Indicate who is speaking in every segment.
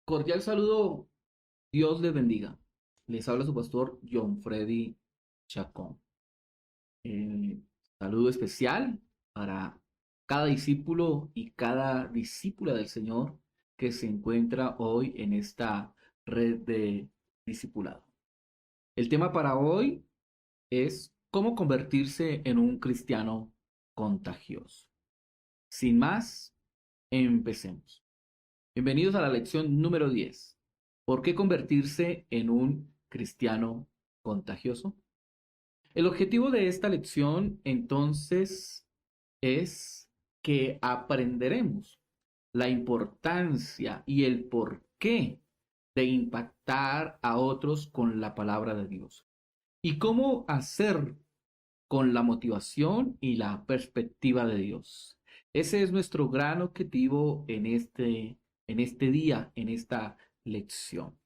Speaker 1: Cordial saludo, Dios les bendiga. Les habla su pastor John Freddy Chacón. Eh, Saludo especial para cada discípulo y cada discípula del Señor que se encuentra hoy en esta red de discipulado. El tema para hoy es cómo convertirse en un cristiano contagioso. Sin más, empecemos. Bienvenidos a la lección número 10. ¿Por qué convertirse en un cristiano contagioso? El objetivo de esta lección entonces es que aprenderemos la importancia y el porqué de impactar a otros con la palabra de Dios y cómo hacer con la motivación y la perspectiva de Dios. Ese es nuestro gran objetivo en este día, en esta lección.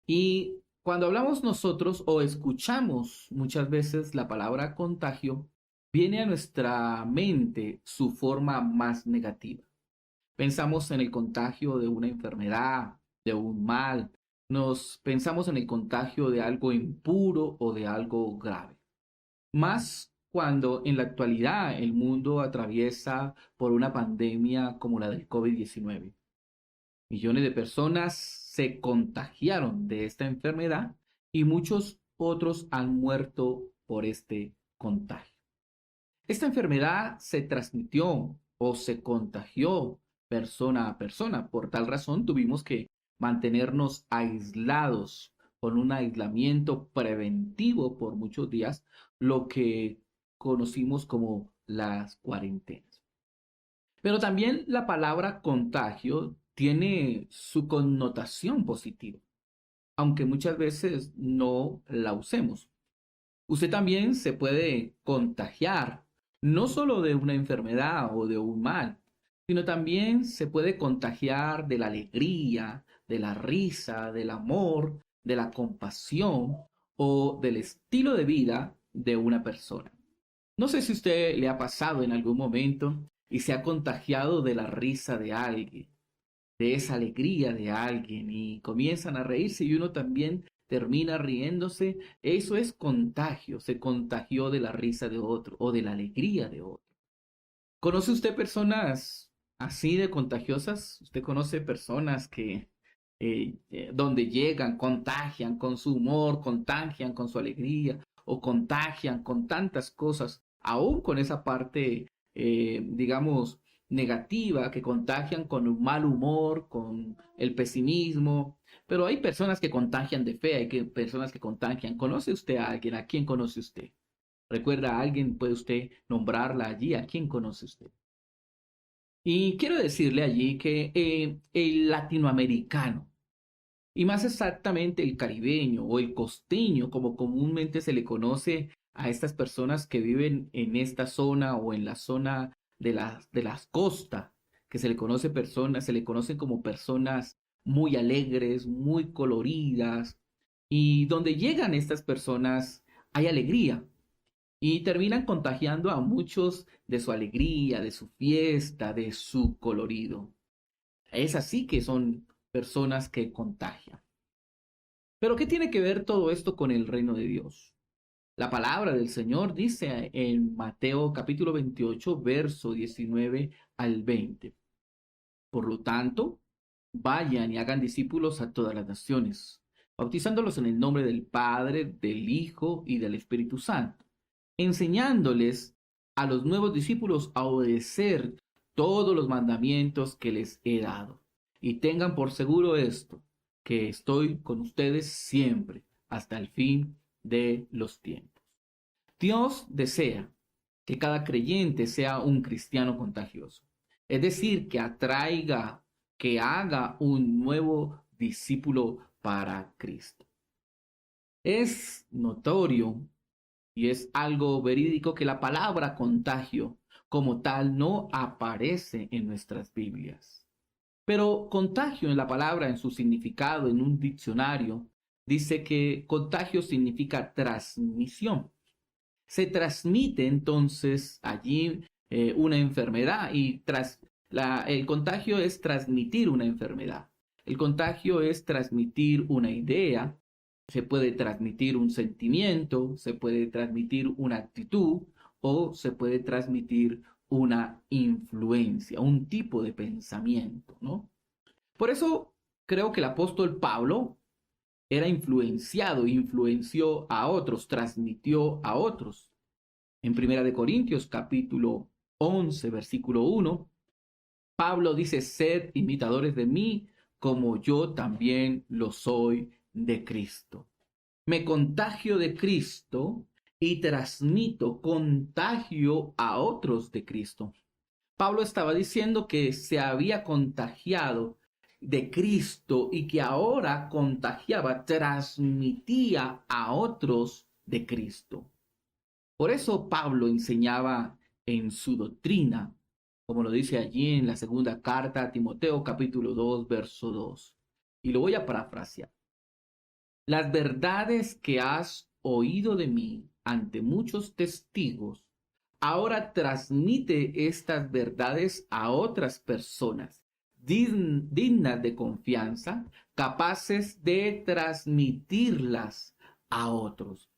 Speaker 1: Y cuando hablamos nosotros o escuchamos muchas veces la palabra contagio, viene a nuestra mente su forma más negativa. Pensamos en el contagio de una enfermedad, de un mal, nos pensamos en el contagio de algo impuro o de algo grave. Más cuando en la actualidad el mundo atraviesa por una pandemia como la del COVID-19. Millones de personas se contagiaron de esta enfermedad y muchos otros han muerto por este contagio. Esta enfermedad se transmitió o se contagió persona a persona. Por tal razón tuvimos que mantenernos aislados con un aislamiento preventivo por muchos días, lo que conocimos como las cuarentenas. Pero también la palabra contagio tiene su connotación positiva, aunque muchas veces no la usemos. Usted también se puede contagiar, no solo de una enfermedad o de un mal, sino también se puede contagiar de la alegría, de la risa, del amor, de la compasión o del estilo de vida de una persona. No sé si a usted le ha pasado en algún momento y se ha contagiado de la risa de alguien, de esa alegría de alguien y comienzan a reírse y uno también termina riéndose. Eso es contagio, se contagió de la risa de otro o de la alegría de otro. ¿Conoce usted personas así de contagiosas? ¿Usted conoce personas que donde llegan, contagian con su humor, contagian con su alegría o contagian con tantas cosas, aún con esa parte, digamos, negativa, que contagian con un mal humor, con el pesimismo? Pero hay personas que contagian de fe, personas que contagian. ¿Conoce usted a alguien? ¿A quién conoce usted? ¿Recuerda a alguien? ¿Puede usted nombrarla allí? ¿A quién conoce usted? Y quiero decirle allí que el latinoamericano, y más exactamente el caribeño o el costeño, como comúnmente se le conoce a estas personas que viven en esta zona o en la zona de las costas, que se le conocen como personas muy alegres, muy coloridas, y donde llegan estas personas hay alegría y terminan contagiando a muchos de su alegría, de su fiesta, de su colorido. Es así que son personas que contagian. Pero ¿qué tiene que ver todo esto con el reino de Dios? La palabra del Señor dice en Mateo capítulo 28, verso 19 al 20. Por lo tanto, vayan y hagan discípulos a todas las naciones, bautizándolos en el nombre del Padre, del Hijo y del Espíritu Santo, enseñándoles a los nuevos discípulos a obedecer todos los mandamientos que les he dado. Y tengan por seguro esto, que estoy con ustedes siempre, hasta el fin de los tiempos. Dios desea que cada creyente sea un cristiano contagioso, es decir, que atraiga, que haga un nuevo discípulo para Cristo. Es notorio y es algo verídico que la palabra contagio como tal no aparece en nuestras Biblias. Pero contagio en la palabra, en su significado, en un diccionario, dice que contagio significa transmisión. Se transmite entonces allí una enfermedad y el contagio es transmitir una enfermedad. El contagio es transmitir una idea, se puede transmitir un sentimiento, se puede transmitir una actitud o se puede transmitir una influencia, un tipo de pensamiento, ¿no? Por eso creo que el apóstol Pablo era influenciado, influenció a otros, transmitió a otros. En Primera de Corintios, capítulo 11, versículo 1, Pablo dice: sed imitadores de mí, como yo también lo soy de Cristo. Me contagio de Cristo y transmito contagio a otros de Cristo. Pablo estaba diciendo que se había contagiado de Cristo y que ahora contagiaba, transmitía a otros de Cristo. Por eso Pablo enseñaba en su doctrina, como lo dice allí en la segunda carta a Timoteo, capítulo 2, verso 2. Y lo voy a parafrasear. Las verdades que has oído de mí ante muchos testigos, ahora transmite estas verdades a otras personas dignas de confianza, capaces de transmitirlas a otros.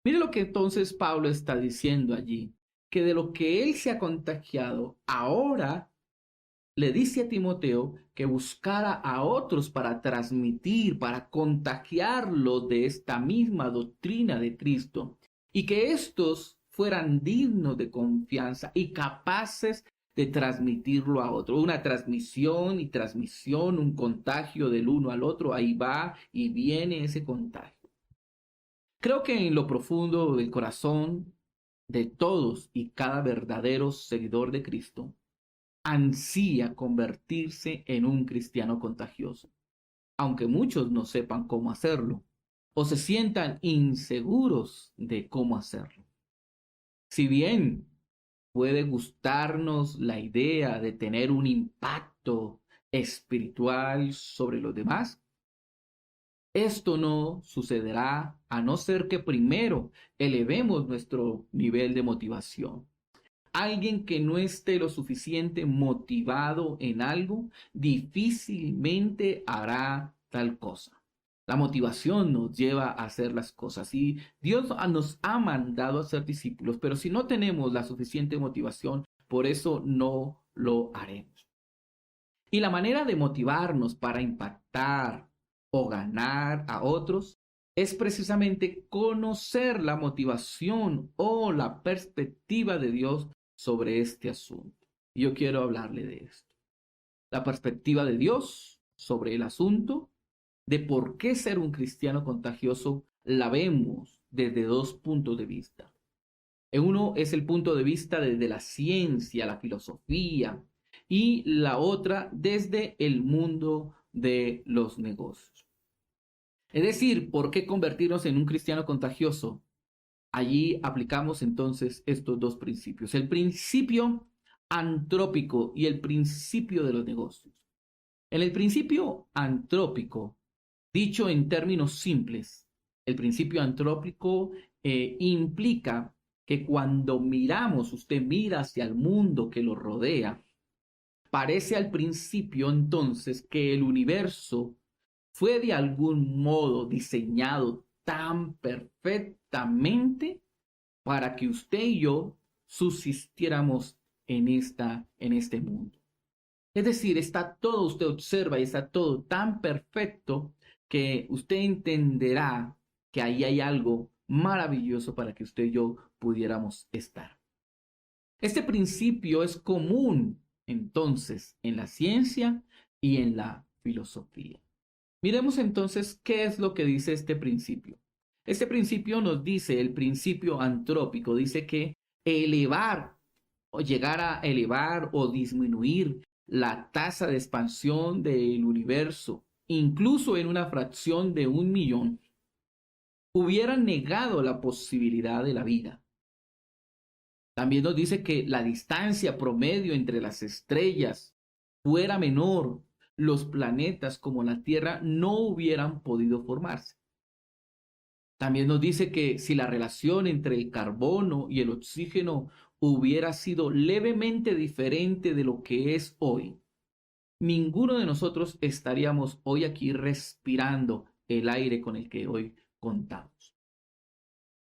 Speaker 1: Mire lo que entonces Pablo está diciendo allí, que de lo que él se ha contagiado, ahora le dice a Timoteo que buscara a otros para transmitir, para contagiarlos de esta misma doctrina de Cristo y que estos fueran dignos de confianza y capaces de transmitirlo a otro. Una transmisión y transmisión, un contagio del uno al otro, ahí va y viene ese contagio. Creo que en lo profundo del corazón de todos y cada verdadero seguidor de Cristo, ansía convertirse en un cristiano contagioso, aunque muchos no sepan cómo hacerlo o se sientan inseguros de cómo hacerlo. Si bien puede gustarnos la idea de tener un impacto espiritual sobre los demás, esto no sucederá a no ser que primero elevemos nuestro nivel de motivación. Alguien que no esté lo suficiente motivado en algo, difícilmente hará tal cosa. La motivación nos lleva a hacer las cosas y Dios nos ha mandado a ser discípulos, pero si no tenemos la suficiente motivación, por eso no lo haremos. Y la manera de motivarnos para impactar o ganar a otros es precisamente conocer la motivación o la perspectiva de Dios sobre este asunto. Y yo quiero hablarle de esto. La perspectiva de Dios sobre el asunto de por qué ser un cristiano contagioso la vemos desde dos puntos de vista. Uno es el punto de vista desde la ciencia, la filosofía, y la otra desde el mundo de los negocios. Es decir, ¿por qué convertirnos en un cristiano contagioso? Allí aplicamos entonces estos dos principios, el principio antrópico y el principio de los negocios. En el principio antrópico, dicho en términos simples, el principio antrópico implica que cuando miramos, usted mira hacia el mundo que lo rodea, parece al principio entonces que el universo fue de algún modo diseñado tan perfectamente para que usted y yo subsistiéramos en este mundo. Es decir, está todo, usted observa y está todo tan perfecto que usted entenderá que ahí hay algo maravilloso para que usted y yo pudiéramos estar. Este principio es común entonces en la ciencia y en la filosofía. Miremos entonces qué es lo que dice este principio. Este principio nos dice, el principio antrópico, dice que elevar o llegar a elevar o disminuir la tasa de expansión del universo, incluso en una fracción de 1.000.000, hubiera negado la posibilidad de la vida. También nos dice que la distancia promedio entre las estrellas fuera menor, los planetas como la Tierra no hubieran podido formarse. También nos dice que si la relación entre el carbono y el oxígeno hubiera sido levemente diferente de lo que es hoy, ninguno de nosotros estaríamos hoy aquí respirando el aire con el que hoy contamos.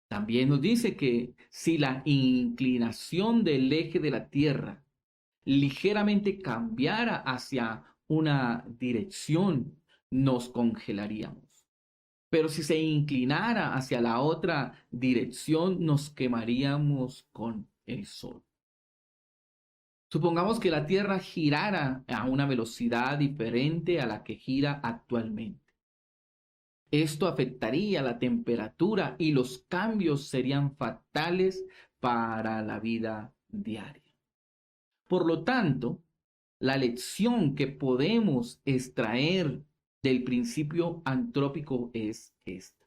Speaker 1: También nos dice que si la inclinación del eje de la Tierra ligeramente cambiara hacia una dirección, nos congelaríamos. Pero si se inclinara hacia la otra dirección, nos quemaríamos con el sol. Supongamos que la Tierra girara a una velocidad diferente a la que gira actualmente. Esto afectaría la temperatura y los cambios serían fatales para la vida diaria. Por lo tanto, la lección que podemos extraer del principio antrópico es esta.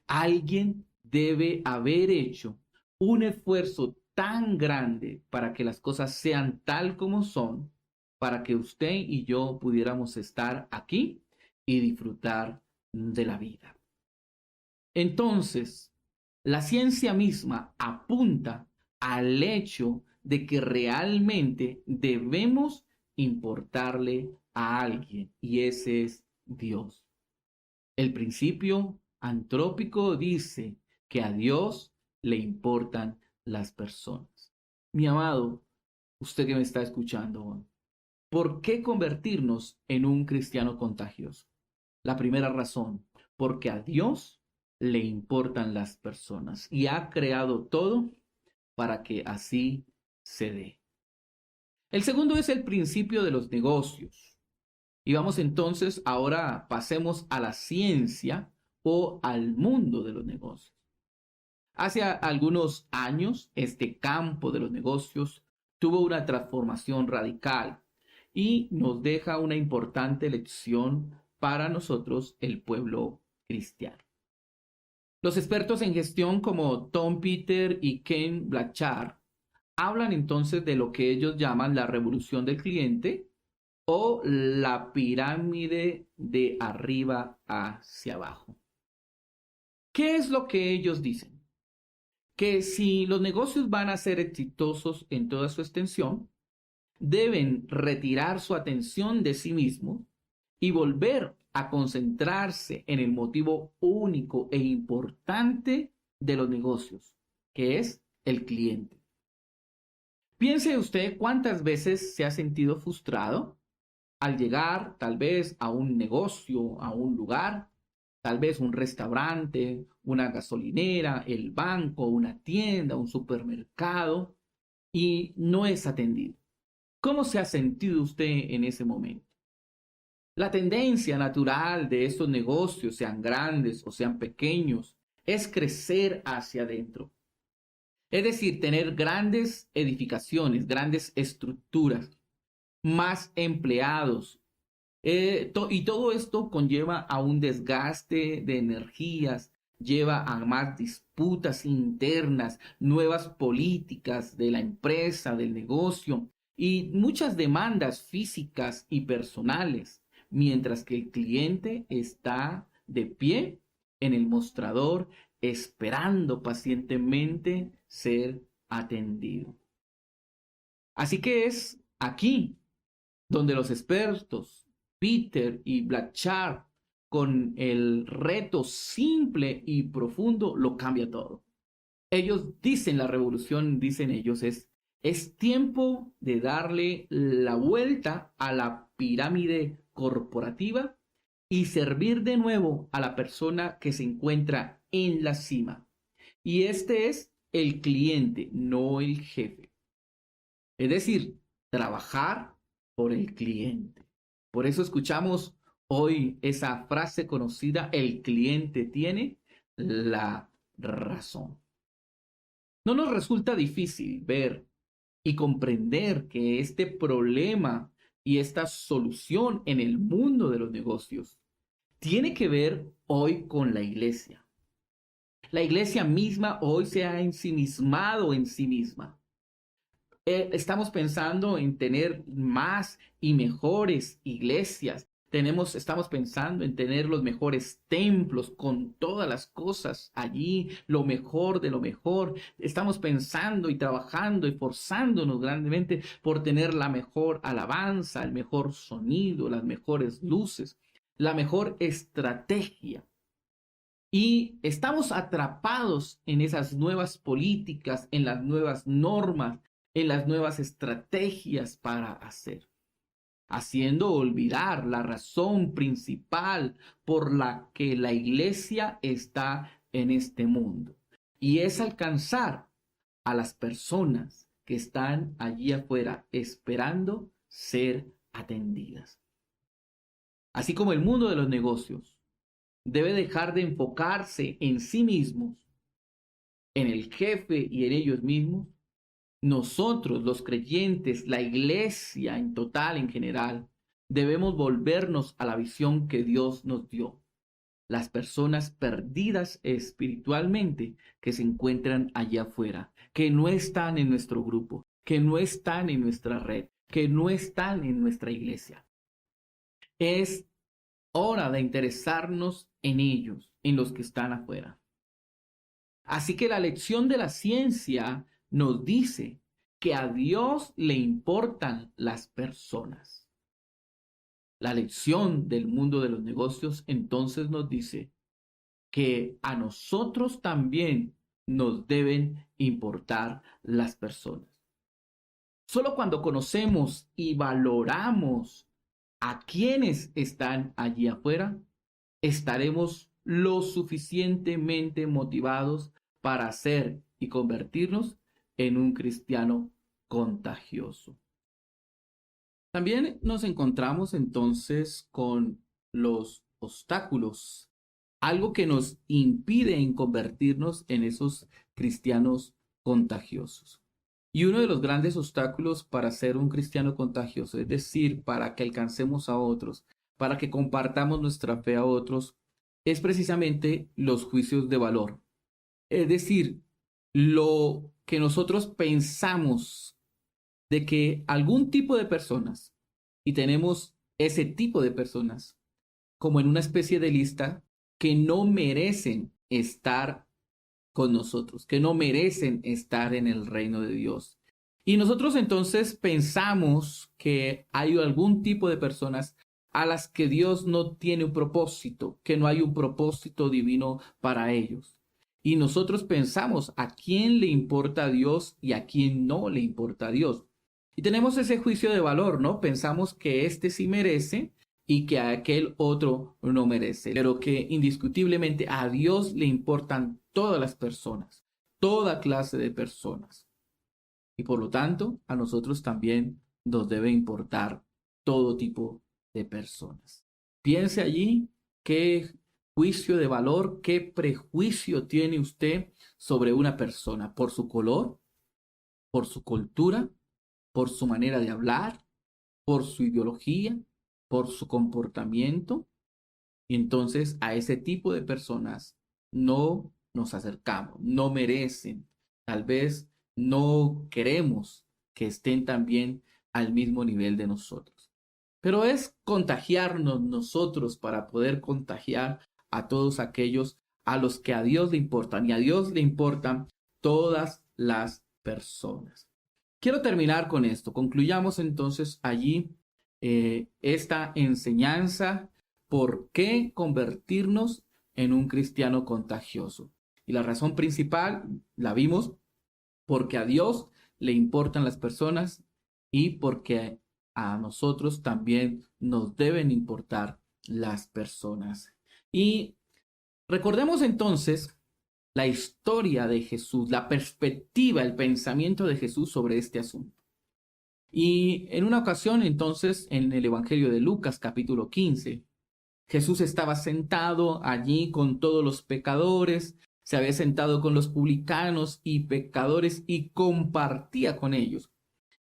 Speaker 1: Alguien debe haber hecho un esfuerzo tan grande para que las cosas sean tal como son, para que usted y yo pudiéramos estar aquí y disfrutar de la vida. Entonces, la ciencia misma apunta al hecho de que realmente debemos importarle a alguien, y ese es Dios. El principio antrópico dice que a Dios le importan las personas. Mi amado, usted que me está escuchando, ¿por qué convertirnos en un cristiano contagioso? La primera razón, porque a Dios le importan las personas y ha creado todo para que así se dé. El segundo es el principio de los negocios. Y vamos entonces, ahora pasemos a la ciencia o al mundo de los negocios. Hace algunos años, este campo de los negocios tuvo una transformación radical y nos deja una importante lección para nosotros, el pueblo cristiano. Los expertos en gestión como Tom Peters y Ken Blanchard hablan entonces de lo que ellos llaman la revolución del cliente o la pirámide de arriba hacia abajo. ¿Qué es lo que ellos dicen? Que si los negocios van a ser exitosos en toda su extensión, deben retirar su atención de sí mismos y volver a concentrarse en el motivo único e importante de los negocios, que es el cliente. Piense usted cuántas veces se ha sentido frustrado al llegar tal vez a un negocio, a un lugar, tal vez un restaurante, una gasolinera, el banco, una tienda, un supermercado, y no es atendido. ¿Cómo se ha sentido usted en ese momento? La tendencia natural de estos negocios, sean grandes o sean pequeños, es crecer hacia adentro. Es decir, tener grandes edificaciones, grandes estructuras, más empleados. Y todo esto conlleva a un desgaste de energías, lleva a más disputas internas, nuevas políticas de la empresa, del negocio y muchas demandas físicas y personales, mientras que el cliente está de pie en el mostrador esperando pacientemente ser atendido. Así que es aquí donde los expertos, Peter y Blanchard, con el reto simple y profundo, lo cambia todo. Ellos dicen, la revolución, dicen ellos, es tiempo de darle la vuelta a la pirámide corporativa y servir de nuevo a la persona que se encuentra en la cima. Y este es el cliente, no el jefe. Es decir, trabajar por el cliente. Por eso escuchamos hoy esa frase conocida, el cliente tiene la razón. No nos resulta difícil ver y comprender que este problema y esta solución en el mundo de los negocios tiene que ver hoy con la iglesia. La iglesia misma hoy se ha ensimismado en sí misma. Estamos pensando en tener más y mejores iglesias, Estamos pensando en tener los mejores templos con todas las cosas allí, lo mejor de lo mejor. Estamos pensando y trabajando y forzándonos grandemente por tener la mejor alabanza, el mejor sonido, las mejores luces, la mejor estrategia. Y estamos atrapados en esas nuevas políticas, en las nuevas normas, en las nuevas estrategias para hacer, haciendo olvidar la razón principal por la que la iglesia está en este mundo. Y es alcanzar a las personas que están allí afuera esperando ser atendidas. Así como el mundo de los negocios debe dejar de enfocarse en sí mismos, en el jefe y en ellos mismos, nosotros, los creyentes, la iglesia en total, en general, debemos volvernos a la visión que Dios nos dio. Las personas perdidas espiritualmente que se encuentran allá afuera, que no están en nuestro grupo, que no están en nuestra red, que no están en nuestra iglesia. Es hora de interesarnos en ellos, en los que están afuera. Así que la lección de la ciencia nos dice que a Dios le importan las personas. La lección del mundo de los negocios entonces nos dice que a nosotros también nos deben importar las personas. Solo cuando conocemos y valoramos a quienes están allí afuera, estaremos lo suficientemente motivados para ser y convertirnos en un cristiano contagioso. También nos encontramos entonces con los obstáculos, algo que nos impide convertirnos en esos cristianos contagiosos. Y uno de los grandes obstáculos para ser un cristiano contagioso, es decir, para que alcancemos a otros, para que compartamos nuestra fe a otros, es precisamente los juicios de valor. Es decir, lo que nosotros pensamos de que algún tipo de personas, y tenemos ese tipo de personas como en una especie de lista, que no merecen estar con nosotros, que no merecen estar en el reino de Dios. Y nosotros entonces pensamos que hay algún tipo de personas a las que Dios no tiene un propósito, que no hay un propósito divino para ellos. Y nosotros pensamos a quién le importa a Dios y a quién no le importa a Dios. Y tenemos ese juicio de valor, ¿no? Pensamos que este sí merece y que aquel otro no merece, pero que indiscutiblemente a Dios le importan todas las personas, toda clase de personas. Y por lo tanto, a nosotros también nos debe importar todo tipo de personas. Piense allí qué juicio de valor, qué prejuicio tiene usted sobre una persona, por su color, por su cultura, por su manera de hablar, por su ideología, por su comportamiento. Y entonces a ese tipo de personas no nos acercamos, no merecen, tal vez no queremos que estén también al mismo nivel de nosotros. Pero es contagiarnos nosotros para poder contagiar a todos aquellos a los que a Dios le importan, y a Dios le importan todas las personas. Quiero terminar con esto. Concluyamos entonces allí esta enseñanza, por qué convertirnos en un cristiano contagioso. Y la razón principal la vimos, porque a Dios le importan las personas y porque a nosotros también nos deben importar las personas. Y recordemos entonces la historia de Jesús, la perspectiva, el pensamiento de Jesús sobre este asunto. Y en una ocasión, entonces, en el Evangelio de Lucas, capítulo 15, Jesús estaba sentado allí con todos los pecadores, se había sentado con los publicanos y pecadores y compartía con ellos.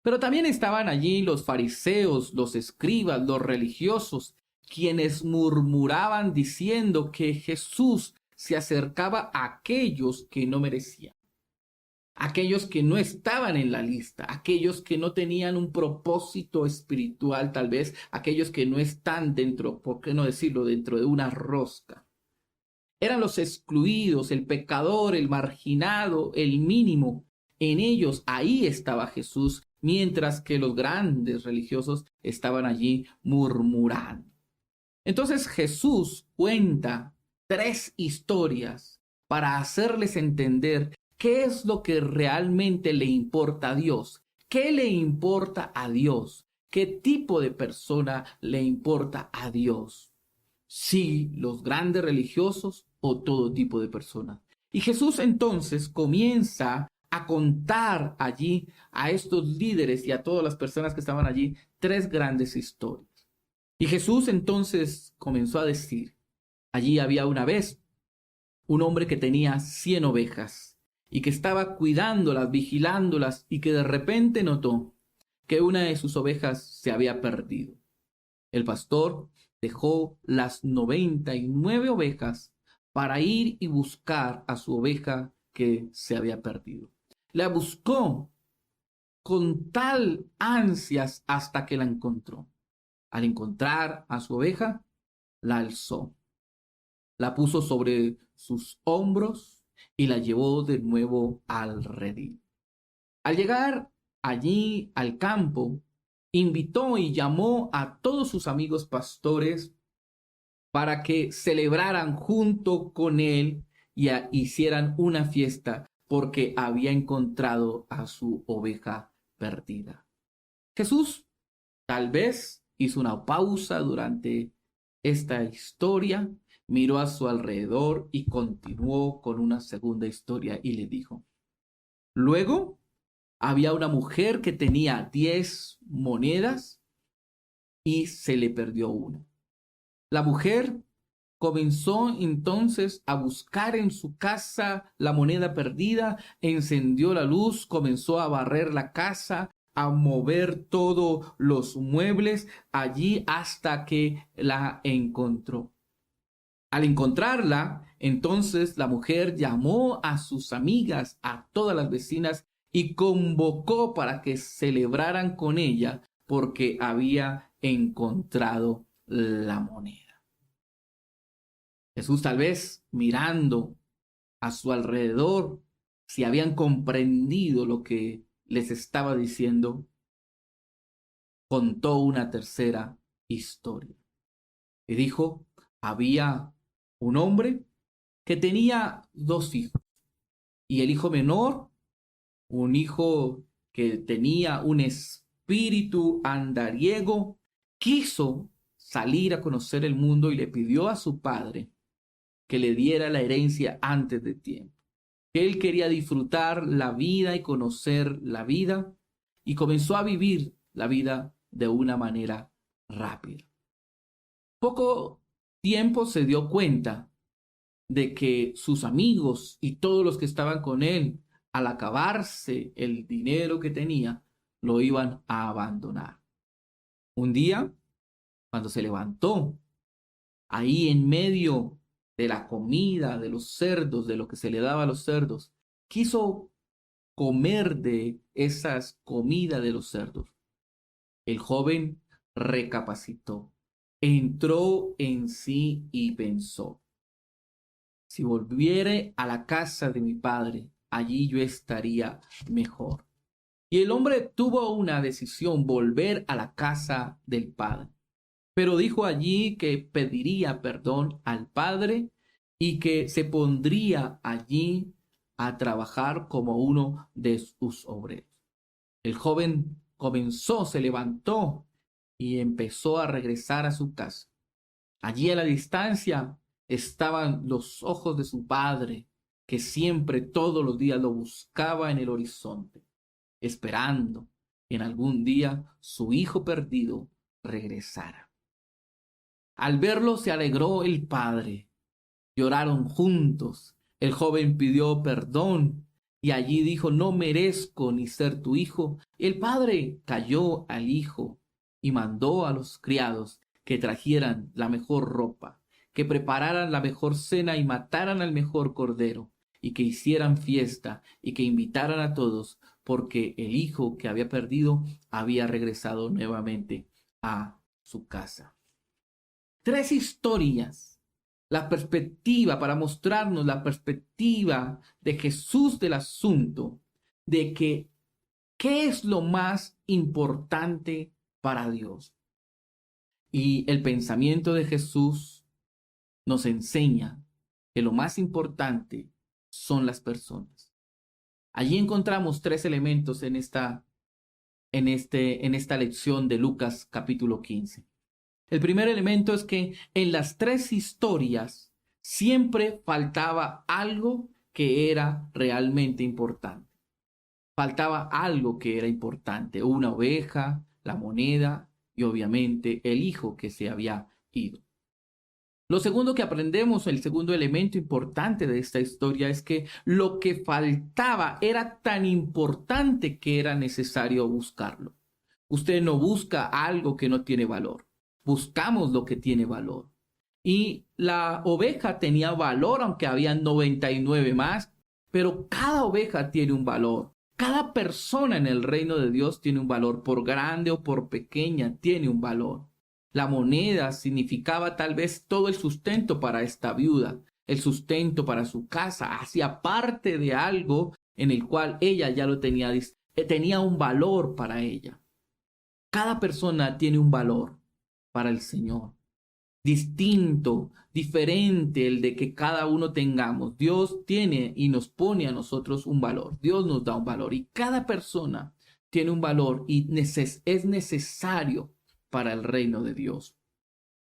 Speaker 1: Pero también estaban allí los fariseos, los escribas, los religiosos, quienes murmuraban diciendo que Jesús se acercaba a aquellos que no merecían. aquellos que no estaban en la lista, aquellos que no tenían un propósito espiritual tal vez, aquellos que no están dentro, ¿por qué no decirlo?, dentro de una rosca. Eran los excluidos, el pecador, el marginado, el mínimo. En ellos, ahí estaba Jesús, mientras que los grandes religiosos estaban allí murmurando. Entonces Jesús cuenta 3 historias para hacerles entender qué es lo que realmente le importa a Dios, qué le importa a Dios, qué tipo de persona le importa a Dios. Si los grandes religiosos o todo tipo de personas. Y Jesús entonces comienza a contar allí a estos líderes y a todas las personas que estaban allí 3 grandes historias. Y Jesús entonces comenzó a decir, allí había una vez un hombre que tenía 100 ovejas y que estaba cuidándolas, vigilándolas y que de repente notó que una de sus ovejas se había perdido. El pastor dejó las 99 ovejas para ir y buscar a su oveja que se había perdido. La buscó con tal ansias hasta que la encontró. Al encontrar a su oveja, la alzó, la puso sobre sus hombros y la llevó de nuevo al redil. Al llegar allí al campo, invitó y llamó a todos sus amigos pastores para que celebraran junto con él y hicieran una fiesta porque había encontrado a su oveja perdida. Jesús tal vez hizo una pausa durante esta historia, miró a su alrededor y continuó con una segunda historia y le dijo, luego había una mujer que tenía 10 monedas y se le perdió una. La mujer comenzó entonces a buscar en su casa la moneda perdida, encendió la luz, comenzó a barrer la casa, a mover todos los muebles allí hasta que la encontró. Al encontrarla, entonces la mujer llamó a sus amigas, a todas las vecinas, y convocó para que celebraran con ella porque había encontrado la moneda. Jesús tal vez mirando a su alrededor, si habían comprendido lo que les estaba diciendo, contó una tercera historia. Y dijo, había un hombre que tenía 2 hijos. Y el hijo menor, un hijo que tenía un espíritu andariego, quiso salir a conocer el mundo y le pidió a su padre que le diera la herencia antes de tiempo. Él quería disfrutar la vida y conocer la vida y comenzó a vivir la vida de una manera rápida. Poco tiempo se dio cuenta de que sus amigos y todos los que estaban con él, al acabarse el dinero que tenía, lo iban a abandonar. Un día, cuando se levantó, ahí en medio de la comida, de los cerdos, de lo que se le daba a los cerdos, quiso comer de esas comidas de los cerdos. El joven recapacitó, entró en sí y pensó, si volviere a la casa de mi padre, allí yo estaría mejor. Y el hombre tuvo una decisión, volver a la casa del padre. Pero dijo allí que pediría perdón al padre y que se pondría allí a trabajar como uno de sus obreros. El joven comenzó, se levantó y empezó a regresar a su casa. Allí a la distancia estaban los ojos de su padre, que siempre todos los días lo buscaba en el horizonte, esperando que en algún día su hijo perdido regresara. Al verlo se alegró el padre. Lloraron juntos. El joven pidió perdón y allí dijo, no merezco ni ser tu hijo. El padre calló al hijo y mandó a los criados que trajeran la mejor ropa, que prepararan la mejor cena y mataran al mejor cordero. y que hicieran fiesta y que invitaran a todos porque el hijo que había perdido había regresado nuevamente a su casa. 3 historias. La perspectiva, para mostrarnos la perspectiva de Jesús del asunto, de que qué es lo más importante para Dios. Y el pensamiento de Jesús nos enseña que lo más importante son las personas. Allí encontramos 3 elementos en esta lección de Lucas capítulo 15. El primer elemento es que en las 3 historias siempre faltaba algo que era realmente importante. Faltaba algo que era importante, una oveja, la moneda y obviamente el hijo que se había ido. Lo segundo que aprendemos, el segundo elemento importante de esta historia es que lo que faltaba era tan importante que era necesario buscarlo. Usted no busca algo que no tiene valor. Buscamos lo que tiene valor. Y la oveja tenía valor, aunque había 99 más, pero cada oveja tiene un valor. Cada persona en el reino de Dios tiene un valor, por grande o por pequeña, tiene un valor. La moneda significaba tal vez todo el sustento para esta viuda, el sustento para su casa, hacía parte de algo en el cual ella ya lo tenía un valor para ella. Cada persona tiene un valor para el Señor, distinto, diferente el de que cada uno tengamos. Dios tiene y nos pone a nosotros un valor. Dios nos da un valor y cada persona tiene un valor y es necesario para el reino de Dios.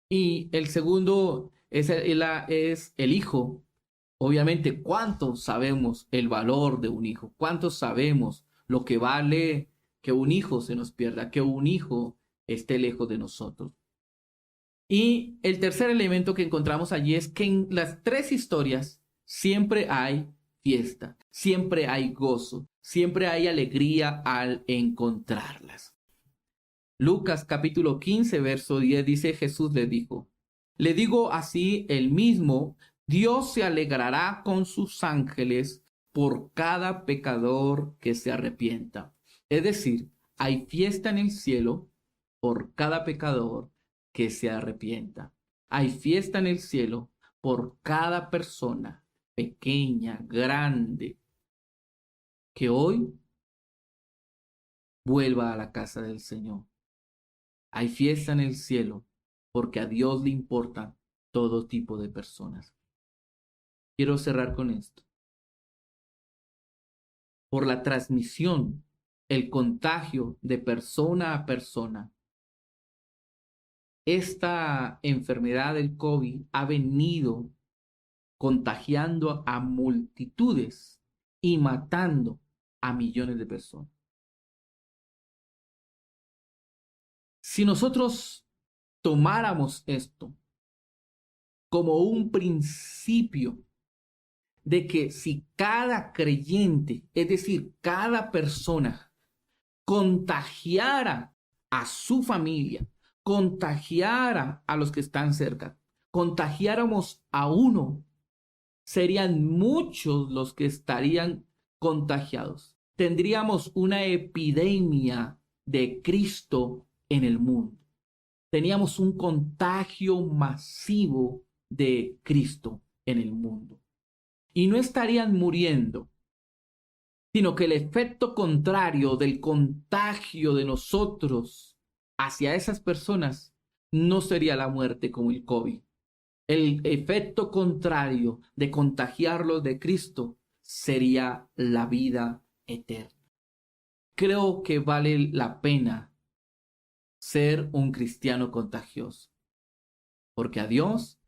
Speaker 1: Y el segundo es el hijo. Obviamente, ¿cuántos sabemos el valor de un hijo? ¿Cuántos sabemos lo que vale que un hijo se nos pierda, que un hijo esté lejos de nosotros? Y el tercer elemento que encontramos allí es que en las 3 historias siempre hay fiesta, siempre hay gozo, siempre hay alegría al encontrarlas. Lucas capítulo 15, verso 10 dice: Jesús le dijo, le digo así el mismo, Dios se alegrará con sus ángeles por cada pecador que se arrepienta. Es decir, hay fiesta en el cielo por cada pecador que se arrepienta. Hay fiesta en el cielo por cada persona, pequeña, grande, que hoy vuelva a la casa del Señor. Hay fiesta en el cielo porque a Dios le importan todo tipo de personas. Quiero cerrar con esto. Por la transmisión, el contagio de persona a persona, esta enfermedad del COVID ha venido contagiando a multitudes y matando a millones de personas. Si nosotros tomáramos esto como un principio de que si cada creyente, es decir, cada persona, contagiara a su familia, contagiara a los que están cerca, contagiáramos a uno, serían muchos los que estarían contagiados. Tendríamos una epidemia de Cristo en el mundo. Teníamos un contagio masivo de Cristo en el mundo. Y no estarían muriendo, sino que el efecto contrario del contagio de nosotros hacia esas personas no sería la muerte como el COVID. El efecto contrario de contagiarlos de Cristo sería la vida eterna. Creo que vale la pena ser un cristiano contagioso, porque a Dios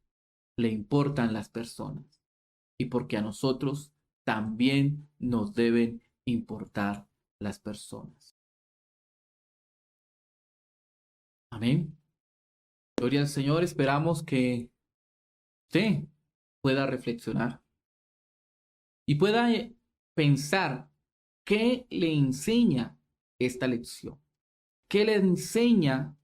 Speaker 1: le importan las personas y porque a nosotros también nos deben importar las personas. Amén. Gloria al Señor. Esperamos que usted pueda reflexionar y pueda pensar qué le enseña esta lección, qué le enseña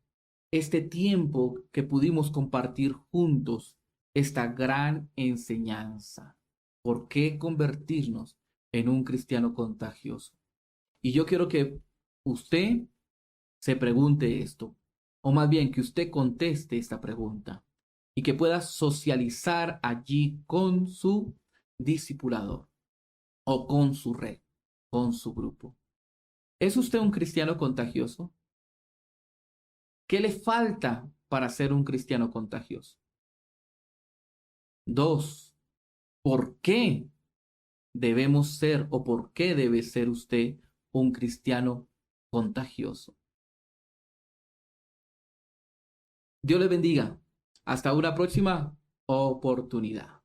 Speaker 1: este tiempo que pudimos compartir juntos, esta gran enseñanza. ¿Por qué convertirnos en un cristiano contagioso? Y yo quiero que usted se pregunte esto, o más bien que usted conteste esta pregunta y que pueda socializar allí con su discipulador o con su red, con su grupo. ¿Es usted un cristiano contagioso? ¿Qué le falta para ser un cristiano contagioso? Dos, ¿por qué debemos ser o por qué debe ser usted un cristiano contagioso? Dios le bendiga. Hasta una próxima oportunidad.